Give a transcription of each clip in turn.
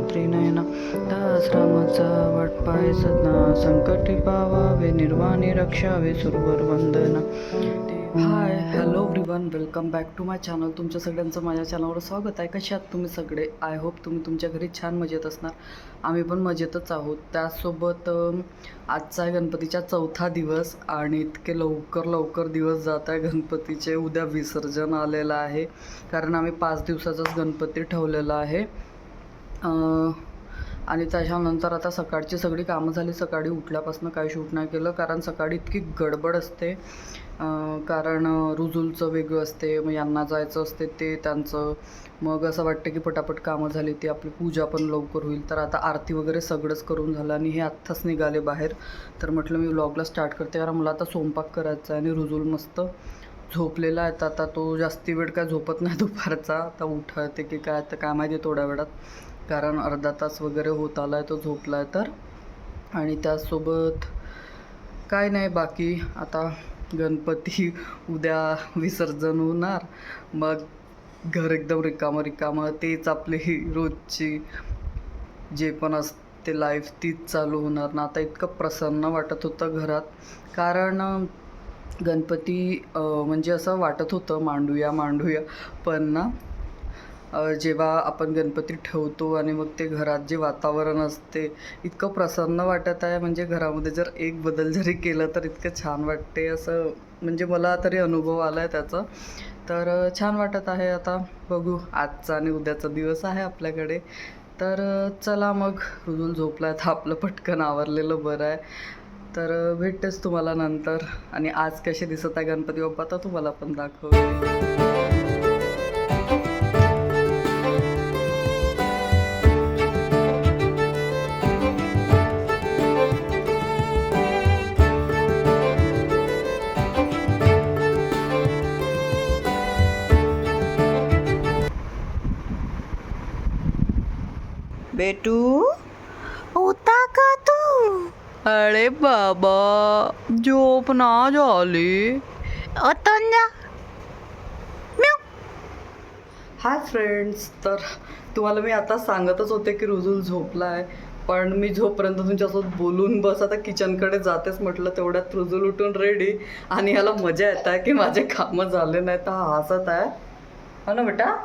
त्रिनयना सहस्रमचा वाटपाय सदना संकटी पावावे निर्वाणी रक्षावे सुरवर वंदना. Hi hello everyone, welcome back to my channel. तुमच्या सगळ्यांचं माझ्या चॅनलवर स्वागत आहे. कशा आहात तुम्ही सगळे? आय होप तुम्ही तुमच्या घरी छान मजेत असणार. आम्ही पण मजेतच आहोत. त्यासोबत आजचा आहे गणपतीचा 4था दिवस आणि इतके लवकर दिवस जात आहे गणपतीचे. उद्या विसर्जन आलेलं आहे कारण आम्ही 5 दिवसाचाच गणपती ठेवलेला आहे. आणि त्याच्यानंतर आता सकाळची सगळी कामं झाली. सकाळी उठल्यापासून काही शूट नाही केलं कारण सकाळी इतकी गडबड असते. कारण रुजुलचं वेगळं असते, मग यांना जायचं असते ते त्यांचं. मग असं वाटतं की पटापट कामं झाली ती आपली पूजा पण लवकर होईल. तर आता आरती वगैरे सगळंच करून झालं आणि हे आत्ताच निघाले बाहेर. तर म्हटलं मी व्लॉगला स्टार्ट करते कारण मला आता स्वयंपाक करायचा आहे. आणि रुजुल मस्त झोपलेला आहे. आता तो जास्ती वेळ काय झोपत नाही दुपारचा. आता उठते की काय तर काय माहिती थोड्या वेळात, कारण अर्धा तास वगैरे होत आला आहे तो झोपला आहे तर. आणि त्यासोबत काय नाही बाकी. आता गणपती उद्या विसर्जन होणार, मग घर एकदम रिकामं तेच आपली रोजची जे पण असते लाईफ तीच चालू होणार ना. आता इतकं प्रसन्न वाटत होतं घरात कारण गणपती म्हणजे असं वाटत होतं मांडूया पण ना जेव्हा आपण गणपती ठेवतो आणि मग ते घरात जे वातावरण असते इतकं प्रसन्न वाटत आहे. म्हणजे घरामध्ये जर एक बदल जरी केलं तर इतकं छान वाटते. असं म्हणजे मला तरी अनुभव आला आहे त्याचा. तर छान वाटत आहे. आता बघू, आजचा आणि उद्याचा दिवस आहे आपल्याकडे. तर चला मग, रुजुल झोपला आहे तर आपलं पटकन आवरलेलं बरं आहे. तर भेटतेच तुम्हाला नंतर. आणि आज कसे दिसत आहे गणपती बाप्पा तर तुम्हाला पण दाखवते. बेटू होता का तू? अरे बाबा झोप ना झाली. हाय फ्रेंड्स, तर तुम्हाला मी आता सांगतच होते की रुजुल झोपला आहे. पण मी झोपपर्यंत तुमच्यासोबत बोलून बस आता किचनकडे जातेच म्हटलं. तेवढ्यात रुजुल उठून रेडी आणि ह्याला मजा येत आहे की माझे कामं झाले नाही तर हा हसत आहे. हो ना बेटा?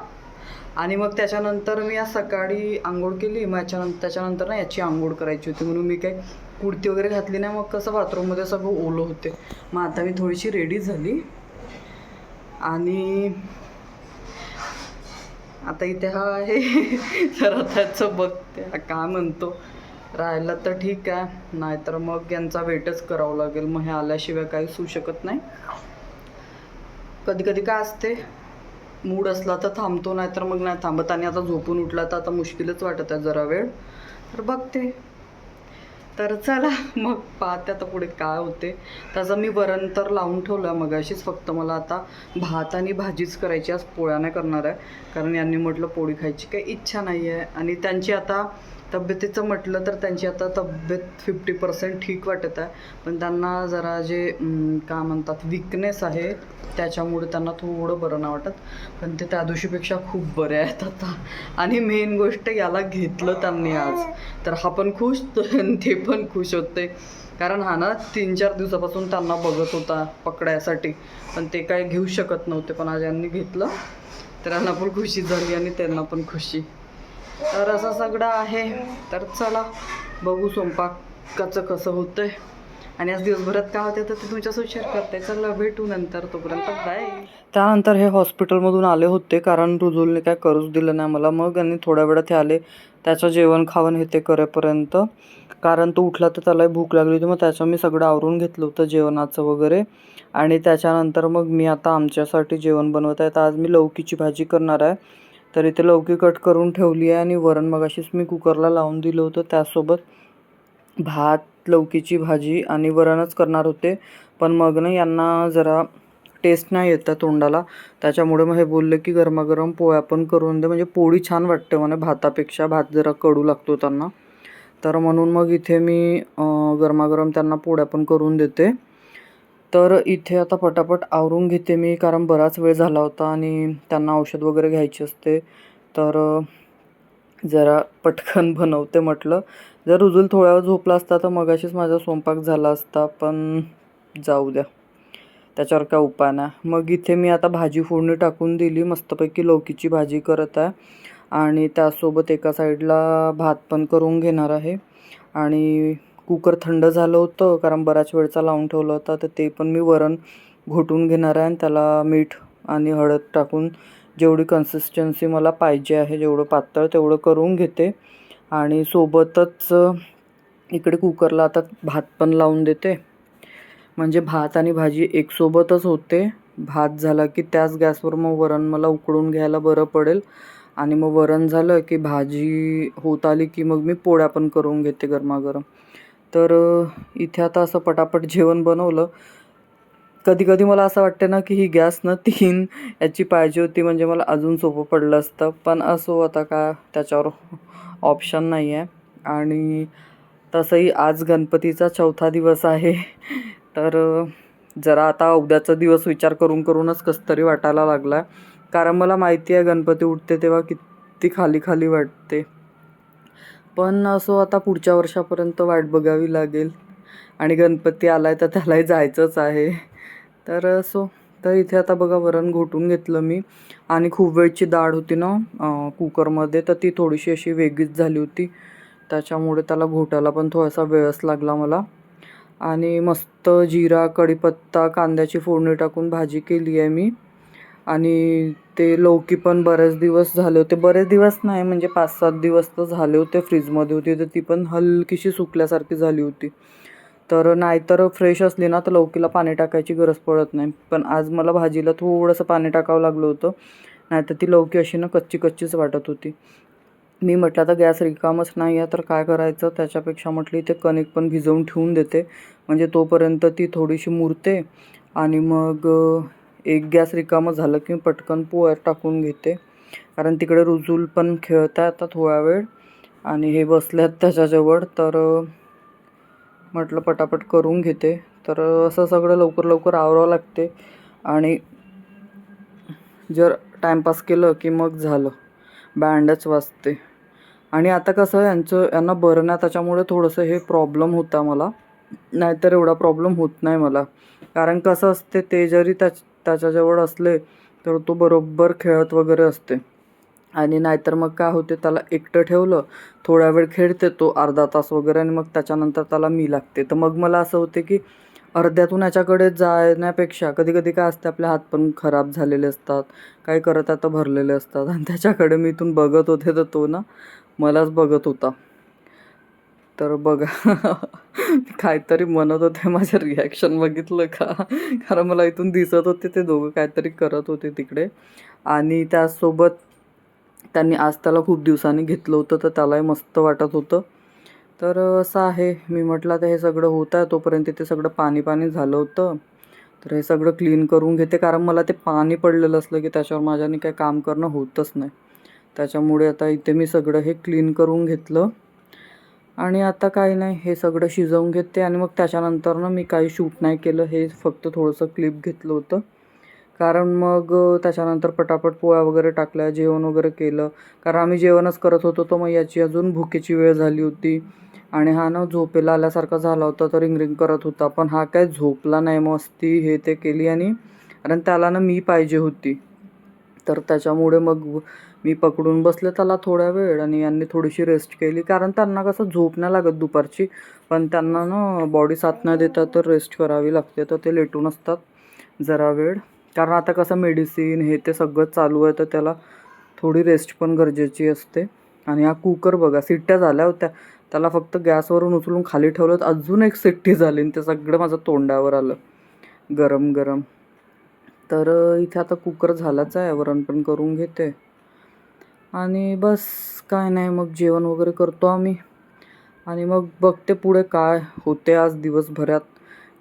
आणि मग त्याच्यानंतर मी आज सकाळी आंघोळ केली. मग त्याच्यानंतर ना याची आंघोळ करायची होती म्हणून मी काही कुर्ती वगैरे घातली नाही. मग कसं बाथरूममध्ये सगळं ओलं होते. मग आता मी थोडीशी रेडी झाली आणि आता इथे हा आहे तर त्याचं बघते काय म्हणतो. राहिलं तर ठीक आहे, नाहीतर मग यांचा वेटच करावं लागेल. मग हे आल्याशिवाय काहीच होऊ शकत नाही. कधी कधी काय असते, मूड असला तर थांबतो, नाहीतर मग नाही थांबत. आणि आता झोपून उठला तर आता मुश्किलच वाटत आहे जरा वेळ. तर बघते. तर चला मग पाहते आता पुढे काय होते. त्याचं मी वरण तर लावून ठेवलं आहे मगाशीच. फक्त मला आता भात आणि भाजीच करायची. आज पोळ्या नाही करणार आहे कारण यांनी म्हटलं पोळी खायची काही इच्छा नाही आहे. आणि त्यांची आता तब्येतीचं म्हटलं तर त्यांची आता तब्येत 50% ठीक वाटत आहे. पण त्यांना जरा जे काय म्हणतात विकनेस आहे त्याच्यामुळे त्यांना थोडं बरं नाही वाटत. पण ते त्या दिवशीपेक्षा खूप बरे आहेत आता. आणि मेन गोष्ट याला घेतलं त्यांनी आज, तर हा पण खुश ते पण खुश होते. कारण हा ना 3-4 दिवसापासून त्यांना बघत होता पकडायसाठी, पण ते काय घेऊ शकत नव्हते. पण आज यांनी घेतलं तर यांना पण खुशी झाली आणि त्यांना पण खुशी. तर असं सगळं आहे. तर चला बघू स्वयंपाकाचं कसं होतंय आणि आज दिवसभरात काय होते तर ते तुमच्यासोबत शेअर करते. चला भेटू नंतर, तोपर्यंत बाय. त्यानंतर हे हॉस्पिटलमधून आले होते कारण रुजुलने काय करूच दिलं नाही मला. मग आणि थोड्या वेळात हे आले त्याचं जेवण खावण हे ते करेपर्यंत, कारण तो उठला तर त्यालाही भूक लागली होती. मग त्याचं मी सगळं आवरून घेतलं होतं जेवणाचं वगैरे. आणि त्याच्यानंतर मग मी आता आमच्यासाठी जेवण बनवत आहे. तर आज मी लौकीची भाजी करणार आहे. तर इथे लौकी कट करून ठेवली आहे आणि वरण मगाशीच मी कुकरला लावून दिलं होतं. त्यासोबत भात, लौकीची भाजी आणि वरणच करणार होते. पण मग ना यांना जरा टेस्ट नाही येत तोंडाला, त्याच्यामुळे मग हे बोलले की गरमागरम पोळ्या पण करून दे, म्हणजे पोळी छान वाटते म्हणे भातापेक्षा, भात जरा कडू लागतो त्यांना. तर म्हणून मग इथे मी गरमागरम त्यांना पोळ्या पण करून देते. तर इथे आता पटापट आवरून घेते मी, कारण बराच वेळ झाला होता आणि त्यांना औषध वगैरे घ्यायची असते. तर जरा पटकन बनवते म्हटलं. जर रुजूल थोड्या वेळ झोपला असता तर मगाशीच माझा स्वयंपाक झाला असता, पण जाऊ द्या, त्याच्यावर काय उपाय नाही. मग इथे मी आता भाजी फोडणी टाकून दिली, मस्तपैकी लौकीची भाजी करत आहे आणि त्यासोबत एका साईडला भात पण करून घेणार आहे. आणि कुकर थंड झालं होतं, कारण बऱ्याच वेळचा लावून ठेवला होता, तर ते पण मी वरण घोटून घेणार आहे आणि त्याला मीठ आणि हळद टाकून जेवढी कन्सिस्टन्सी मला पाहिजे आहे, जेवढं पातळ तेवढं करून घेते. आणि सोबतच इकडे कुकरला आता भात पण लावून देते, म्हणजे भात आणि भाजी एकसोबतच होते. भात झाला की त्याच गॅसवर मग वरण मला उकळून घ्यायला बरं पडेल. आणि मग वरण झालं की भाजी होत आली की मग मी पोळ्या पण करून घेते गरमागरम. तर इथे आता असं पटापट जेवण बनवलं. कधी कधी मला असं वाटतं ना की ही गॅस ना 3 याची पाहिजे होती, म्हणजे मला अजून सोपं पडलं असतं. पण असो, आता का त्याच्यावर ऑप्शन नाही आहे. आणि तसंही आज गणपतीचा 4था दिवस आहे. तर जरा आता उद्याचा दिवस विचार करून करूनच कसं तरी वाटायला लागला, कारण मला माहिती आहे गणपती उठते तेव्हा किती खाली खाली वाटते. पण असो, आता पुढच्या वर्षापर्यंत वाट बघावी लागेल आणि गणपती आलाय तर त्यालाही जायचंच आहे. तर असो, तर इथे आता बघा वरण घोटून घेतलं मी. आणि खूप वेळची डाळ होती ना कुकरमध्ये, तर ती थोडीशी अशी वेगळीच झाली होती, त्याच्यामुळे त्याला घोटायला पण थोडासा वेळच लागला मला. आणि मस्त जिरा, कढीपत्ता, कांद्याची फोडणी टाकून भाजी केली आहे मी. आणि ते लौकी पण बरेच दिवस झाले होते, बरेच दिवस नाही म्हणजे 5-7 दिवस तर झाले होते, फ्रीजमध्ये होती, तर ती पण हलकीशी सुकल्यासारखी झाली होती. तर नाहीतर फ्रेश असली ना तर लौकीला पाणी टाकायची गरज पडत नाही, पण आज मला भाजीला थोडंसं पाणी टाकावं लागलं होतं, नाहीतर ती लौकी अशी ना कच्ची कच्चीच वाटत होती. मी म्हटलं आता गॅस रिकामच नाही आहे तर काय करायचं, त्याच्यापेक्षा म्हटलं इथे कणिक पण भिजवून ठेवून देते, म्हणजे तोपर्यंत ती थोडीशी मुरते. आणि मग एक गॅस रिकामं झालं की पटकन पोळ्यात टाकून घेते, कारण तिकडे रुजूल पण खेळत आहे आता थोडा वेळ आणि हे बसल्यात त्याच्याजवळ. तर म्हटलं पटापट करून घेते. तर असं सगळं लवकर लवकर आवरावं लागते आणि जर टाईमपास केलं की मग झालं, बँडच वाजते. आणि आता कसं यांना बरं नाही, त्याच्यामुळे थोडंसं हे प्रॉब्लेम होता मला, नाहीतर एवढा प्रॉब्लेम होत नाही मला. कारण कसं असते, ते जरी त्याच्याजवळ असले तर तो बरोबर खेळत वगैरे असते. आणि नाहीतर मग काय होते, त्याला एकटं ठेवलं, थोडा वेळ खेळते तो अर्धा तास वगैरे, आणि मग त्याच्यानंतर त्याला मी लागते. तर मग मला असं होते की अर्ध्यातून याच्याकडे जाण्यापेक्षा, कधी कधी काय असते आपले हात पण खराब झालेले असतात, काय करत आता भरलेले असतात, आणि त्याच्याकडे मी इथून बघत होते तर तो ना मलाच बघत होता. तर बघा काहीतरी म्हणत होते, माझं रिॲक्शन बघितलं का, कारण मला इथून दिसत होते ते दोघं काहीतरी करत होते तिकडे. आणि त्यासोबत त्यांनी आज त्याला खूप दिवसांनी घेतलं होतं, तर त्यालाही मस्त वाटत होतं. तर असं आहे. मी म्हटलं आता हे सगळं होत आहे तोपर्यंत ते सगळं पाणी पाणी झालं होतं, तर हे सगळं क्लीन करून घेते, कारण मला ते पाणी पडलेलं असलं की त्याच्यावर माझ्याने काही काम करणं होतच नाही. त्याच्यामुळे आता इथे मी सगळं हे क्लीन करून घेतलं. आणि आता काही नाही, हे सगळं शिजवून घेते आणि मग त्याच्यानंतर ना मी काही शूट नाही केलं, हे फक्त थोडंसं क्लिप घेतलं होतं, कारण मग त्याच्यानंतर पटापट पोळ्या वगैरे टाकल्या, जेवण वगैरे केलं, कारण आम्ही जेवणच करत होतो. तर मग याची अजून भुकेची वेळ झाली होती आणि हा ना झोपेला आल्यासारखा झाला होता, तर रिंग करत होता, पण हा काय झोपला नाही, मस्ती हे ते केली. आणि कारण त्याला ना मी पाहिजे होती, तर त्याच्यामुळे मग मी पकडून बसले त्याला थोड्या वेळ आणि यांनी थोडीशी रेस्ट केली, कारण त्यांना कसं झोप नाही लागत दुपारची, पण त्यांना ना बॉडी साथ नाही देतात तर रेस्ट करावी लागते, तर ते लेटून असतात जरा वेळ. कारण आता कसं मेडिसिन हे ते सगळं चालू आहे, तर त्याला थोडी रेस्ट पण गरजेची असते. आणि हा कुकर बघा, शिट्ट्या झाल्या होत्या, त्याला फक्त गॅसवरून उचलून खाली ठेवलं तर अजून एक शिट्टी झाली आणि ते सगळं माझं तोंडावर आलं गरम गरम. तर इथे आता कुकर झालाच आहे, वरण पण करून घेते आणि बस काय नाही, मग जेवण वगैरे करतो आम्ही. आणि मग बघते पुढे काय होते आज दिवसभरात.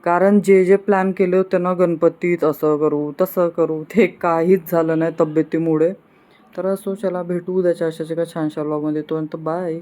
कारण जे जे प्लॅन केले होते ना, गणपतीत असं करू तसं करू, ते काहीच झालं नाही तब्येतीमुळे. तर असो, चला भेटू उद्याच्या अशाच एका छानशा व्लॉगमध्ये. तोपर्यंत बाय.